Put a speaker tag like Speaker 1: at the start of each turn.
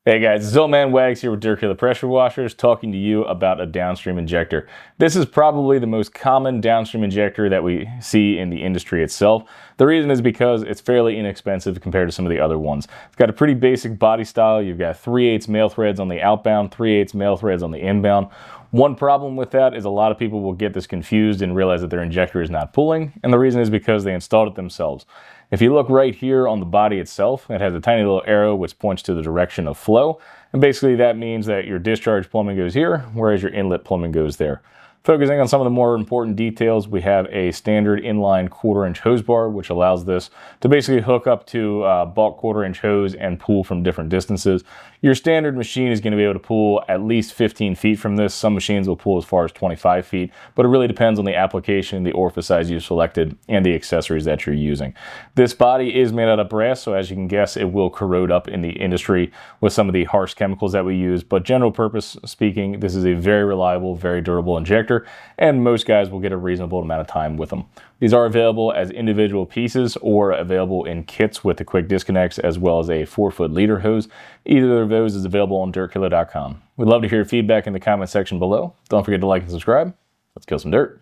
Speaker 1: Hey guys, it's Old Man Wags here with Dirt Killer Pressure Washers, talking to you about a downstream injector. This is probably the most common downstream injector that we see in the industry itself. The reason is because it's fairly inexpensive compared to some of the other ones. It's got a pretty basic body style. You've got 3/8 male threads on the outbound, 3/8 male threads on the inbound. One problem with that is a lot of people will get this confused and realize that their injector is not pulling, and the reason is because they installed it themselves. If you look right here on the body itself, it has a tiny little arrow which points to the direction of flow, and basically that means that your discharge plumbing goes here, whereas your inlet plumbing goes there. Focusing on some of the more important details, we have a standard inline 1/4-inch hose bar, which allows this to basically hook up to bulk 1/4-inch hose and pull from different distances. Your standard machine is going to be able to pull at least 15 feet from this. Some machines will pull as far as 25 feet, but it really depends on the application, the orifice size you've selected, and the accessories that you're using. This body is made out of brass, so as you can guess, it will corrode up in the industry with some of the harsh chemicals that we use, but general purpose speaking, this is a very reliable, very durable injector, and most guys will get a reasonable amount of time with them. These are available as individual pieces or available in kits with the quick disconnects, as well as a 4-foot leader hose. Either of those is available on dirtkiller.com. We'd love to hear your feedback in the comment section below. Don't forget to like and subscribe. Let's kill some dirt.